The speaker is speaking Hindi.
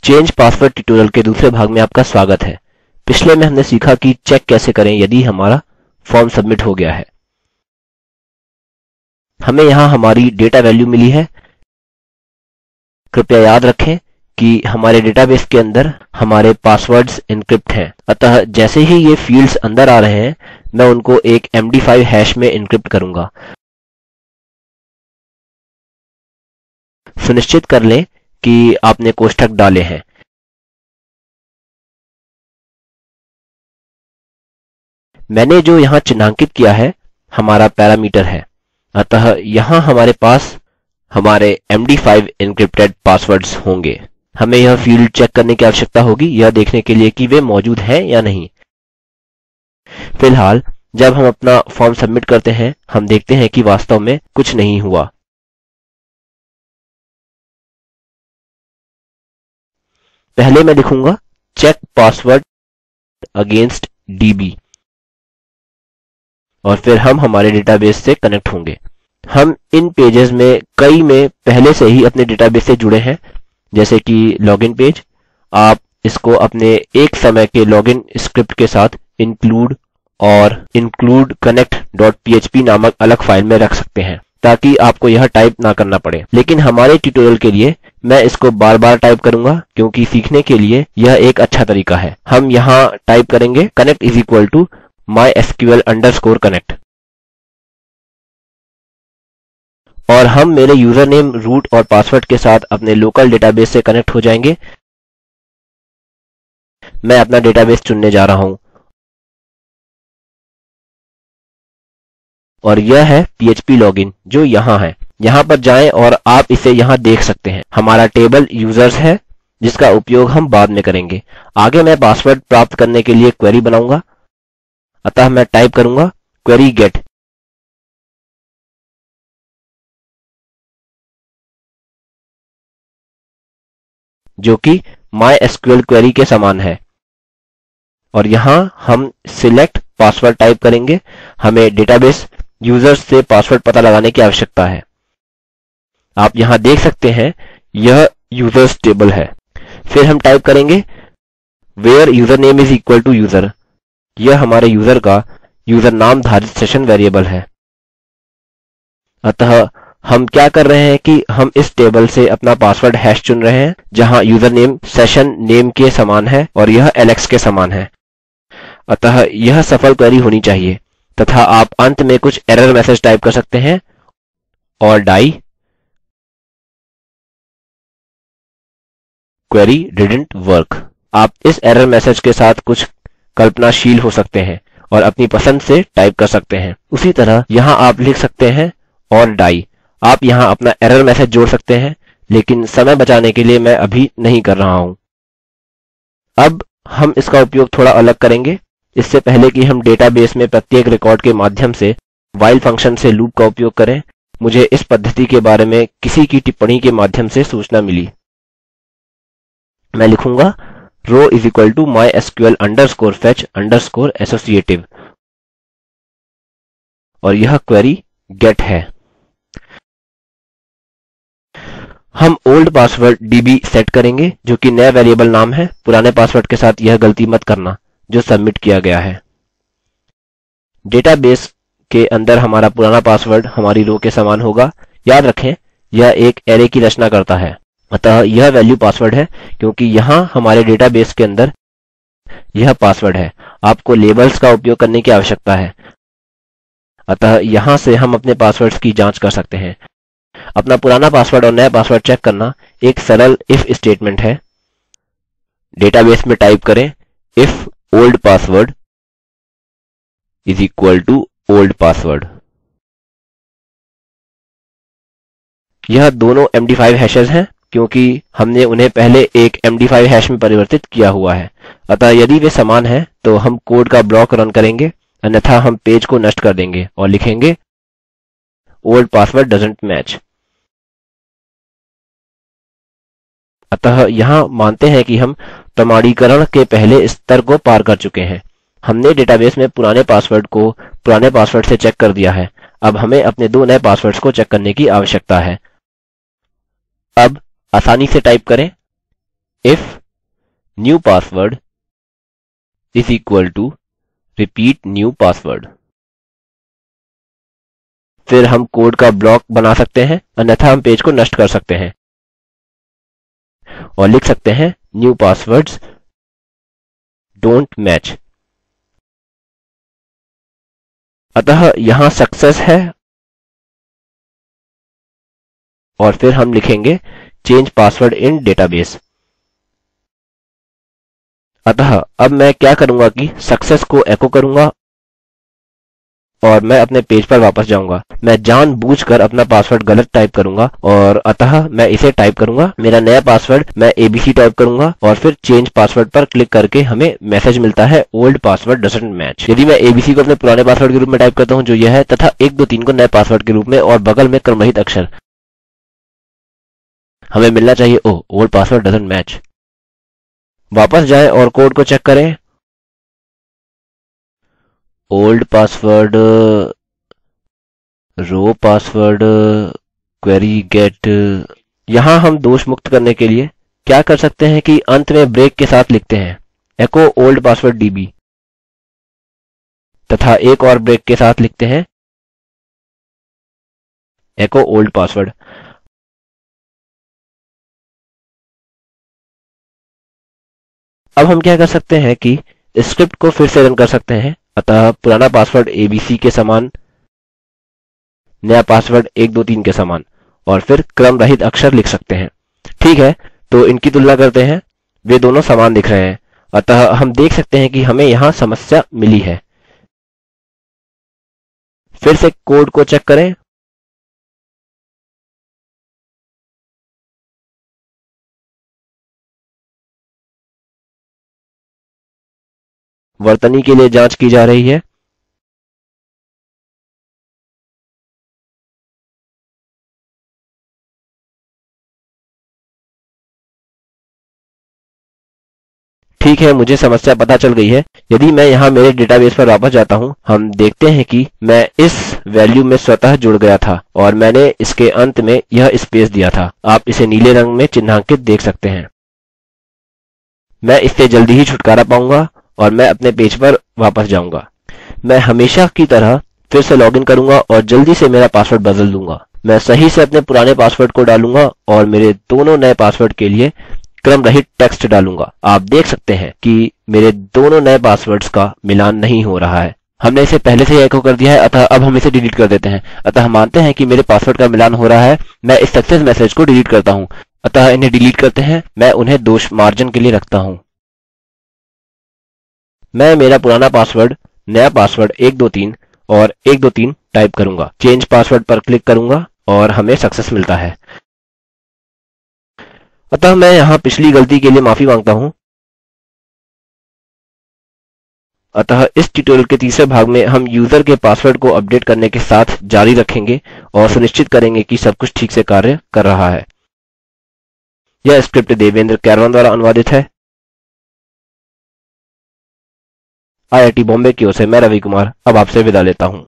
चेंज पासवर्ड ट्यूटोरियल के दूसरे भाग में आपका स्वागत है। पिछले में हमने सीखा कि चेक कैसे करें यदि हमारा फॉर्म सबमिट हो गया है। हमें यहाँ हमारी डेटा वैल्यू मिली है। कृपया याद रखें कि हमारे डेटाबेस के अंदर हमारे पासवर्ड्स एन्क्रिप्ट हैं। अतः जैसे ही ये फील्ड्स अंदर आ रहे हैं मैं उनको एक MD5 हैश में एन्क्रिप्ट करूँगा। सुनिश्चित कर लें कि आपने कोष्ठक डाले हैं। मैंने जो यहाँ चिन्हांकित किया है हमारा पैरामीटर है। अतः यहाँ हमारे पास हमारे MD5 एन्क्रिप्टेड पासवर्ड्स होंगे। हमें यह फील्ड चेक करने की आवश्यकता होगी यह देखने के लिए कि वे मौजूद हैं या नहीं। फिलहाल जब हम अपना फॉर्म सबमिट करते हैं हम देखते हैं कि वास्तव में कुछ नहीं हुआ। पहले मैं लिखूंगा चेक पासवर्ड अगेंस्ट DB और फिर हम हमारे डेटाबेस से कनेक्ट होंगे। हम इन पेजेस में कई में पहले से ही अपने डेटाबेस से जुड़े हैं, जैसे कि लॉगिन पेज। आप इसको अपने एक समय के लॉगिन स्क्रिप्ट के साथ include और include connect.php नामक अलग फाइल में रख सकते हैं ताकि आपको यह टाइप ना करना पड़े। लेकिन हमारे ट्यूटोरियल के लिए मैं इसको बार बार टाइप करूंगा क्योंकि सीखने के लिए यह एक अच्छा तरीका है। हम यहाँ टाइप करेंगे connect is equal to mysql_connect और हम मेरे यूजरनेम रूट और पासवर्ड के साथ अपने लोकल डेटाबेस से कनेक्ट हो जाएंगे। मैं अपना डेटाबेस चुनने जा रहा हूं और यह है PHP लॉगिन जो यहाँ है। यहाँ पर जाएं और आप इसे यहाँ देख सकते हैं। हमारा टेबल यूजर्स है जिसका उपयोग हम बाद में करेंगे। आगे मैं पासवर्ड प्राप्त करने के लिए क्वेरी बनाऊंगा। अतः मैं टाइप करूंगा query get जो कि MySQL क्वेरी के समान है और यहाँ हम select पासवर्ड टाइप करेंगे। हमें डेटाबेस यूजर्स से पासवर्ड पता लगाने की आवश्यकता है। आप यहाँ देख सकते हैं यह यूजर्स टेबल है। फिर हम टाइप करेंगे where username is equal to user। यह हमारे यूजर का यूजर नाम धारित सेशन वेरिएबल है। अतः हम क्या कर रहे हैं कि हम इस टेबल से अपना पासवर्ड हैश चुन रहे हैं जहाँ यूजरनेम सेशन नेम के समान है और यह एलेक्स के समान है। अतः यह सफल क्वेरी होनी चाहिए तथा आप अंत में कुछ एरर मैसेज टाइप कर सकते हैं और die query didn't work। आप इस एरर मैसेज के साथ कुछ कल्पनाशील हो सकते हैं और अपनी पसंद से टाइप कर सकते हैं। उसी तरह यहाँ आप लिख सकते हैं और die। आप यहाँ अपना एरर मैसेज जोड़ सकते हैं लेकिन समय बचाने के लिए मैं अभी नहीं कर रहा हूँ। अब हम इसका उपयोग थोड़ा अलग करेंगे। इससे पहले कि हम डेटाबेस में प्रत्येक रिकॉर्ड के माध्यम से while फंक्शन से लूप का उपयोग करें, मुझे इस पद्धति के बारे में किसी की टिप्पणी के माध्यम से सूचना मिली। मैं लिखूंगा row is equal to mysql_fetch_associative और यह क्वेरी get है। हम old password DB सेट करेंगे जो कि नया वेरिएबल नाम है। पुराने पासवर्ड के साथ यह गलती मत करना जो सबमिट किया गया है। डेटाबेस के अंदर हमारा पुराना पासवर्ड हमारी रो के समान होगा। याद रखें यह एक एरे की रचना करता है। अतः यह वैल्यू पासवर्ड है क्योंकि यहाँ हमारे डेटाबेस के अंदर यह पासवर्ड है। आपको लेबल्स का उपयोग करने की आवश्यकता है। अतः यहाँ से हम अपने पासवर्ड्स की जांच कर सकते हैं। अपना पुराना पासवर्ड और नया पासवर्ड चेक करना एक सरल इफ स्टेटमेंट है। डेटाबेस में टाइप करें if old password is equal to old password। यह दोनों MD5 हैशेस हैं क्योंकि हमने उन्हें पहले एक MD5 हैश में परिवर्तित किया हुआ है। अतः यदि वे समान हैं तो हम कोड का ब्लॉक रन करेंगे, अन्यथा हम पेज को नष्ट कर देंगे और लिखेंगे old password doesn't match। अतः यहाँ मानते हैं कि हम प्रमाणीकरण के पहले स्तर को पार कर चुके हैं। हमने डेटाबेस में पुराने पासवर्ड को पुराने पासवर्ड से चेक कर दिया है। अब हमें अपने दो नए पासवर्ड्स को चेक करने की आवश्यकता है। अब आसानी से टाइप करें if new password is equal to repeat new password. फिर हम कोड का ब्लॉक बना सकते हैं, अन्यथा हम पेज को नष्ट कर सकते हैं और लिख सकते हैं न्यू पासवर्ड्स डोंट मैच। अतः यहाँ सक्सेस है और फिर हम लिखेंगे चेंज पासवर्ड इन डेटाबेस। अतः अब मैं क्या करूँगा कि सक्सेस को एको करूँगा और मैं अपने पेज पर वापस जाऊँगा। मैं जानबूझकर अपना पासवर्ड गलत टाइप करूँगा और अतः मैं इसे टाइप करूँगा, मेरा नया पासवर्ड मैं एबीसी टाइप करूँगा और फिर चेंज पासवर्ड पर क्लिक करके हमें मैसेज मिलता है ओल्ड पासवर्ड डजंट मैच। यदि मैं एबीसी को अपने पुराने पासवर्ड के रूप में टाइप करता हूँ जो यह है, तथा 123 को नए पासवर्ड के रूप में और बगल में क्रमरहित अक्षर, हमें मिलना चाहिए ओह ओल्ड पासवर्ड डजंट मैच। वापस जाएं और कोड को चेक करें। ओल्ड पासवर्ड रो पासवर्ड क्वेरी गेट। यहाँ हम दोष मुक्त करने के लिए क्या कर सकते हैं कि अंत में ब्रेक के साथ लिखते हैं एको ओल्ड पासवर्ड डीबी, तथा एक और ब्रेक के साथ लिखते हैं एको ओल्ड पासवर्ड। अब हम क्या कर सकते हैं कि स्क्रिप्ट को फिर से रन कर सकते हैं। अतः पुराना पासवर्ड एबीसी के समान, नया पासवर्ड 123 के समान और फिर क्रम रहित अक्षर लिख सकते हैं। ठीक है, तो इनकी तुलना करते हैं, वे दोनों समान दिख रहे हैं। अतः हम देख सकते हैं कि हमें यहाँ समस्या मिली है। फिर से कोड को चेक करें। वर्तनी के लिए जांच की जा रही है। ठीक है, मुझे समस्या पता चल गई है। यदि मैं यहाँ मेरे डेटाबेस पर वापस जाता हूँ, हम देखते हैं कि मैं इस वैल्यू में स्वतः जुड़ गया था और मैंने इसके अंत में यह स्पेस दिया था। आप इसे नीले रंग में चिन्हांकित देख सकते हैं। मैं इससे जल्दी ही छुटकारा पाऊंगा और मैं अपने पेज पर वापस जाऊंगा। मैं हमेशा की तरह फिर से लॉगिन करूंगा और जल्दी से मेरा पासवर्ड बदल दूंगा। मैं सही से अपने पुराने पासवर्ड को डालूंगा और मेरे दोनों नए पासवर्ड के लिए क्रम रहित टेक्स्ट डालूंगा। आप देख सकते हैं कि मेरे दोनों नए पासवर्ड्स का मिलान नहीं हो रहा है। हमने इसे पहले से ही एको कर दिया है, अतः अब हम इसे डिलीट कर देते हैं। अतः हम मानते हैं कि मेरे पासवर्ड का मिलान हो रहा है। मैं इस सक्सेस मैसेज को डिलीट करता हूँ। अतः इन्हें डिलीट करते हैं। मैं उन्हें दोष मार्जिन के लिए रखता हूँ। मैं मेरा पुराना पासवर्ड, नया पासवर्ड 123 और 123 टाइप करूंगा। चेंज पासवर्ड पर क्लिक करूंगा और हमें सक्सेस मिलता है। अतः मैं यहाँ पिछली गलती के लिए माफी मांगता हूँ। अतः इस ट्यूटोरियल के तीसरे भाग में हम यूजर के पासवर्ड को अपडेट करने के साथ जारी रखेंगे और सुनिश्चित करेंगे कि सब कुछ ठीक से कार्य कर रहा है। यह स्क्रिप्ट देवेंद्र कैरवान द्वारा अनुवादित है। आईआईटी बॉम्बे की ओर से मैं रवि कुमार अब आपसे विदा लेता हूँ।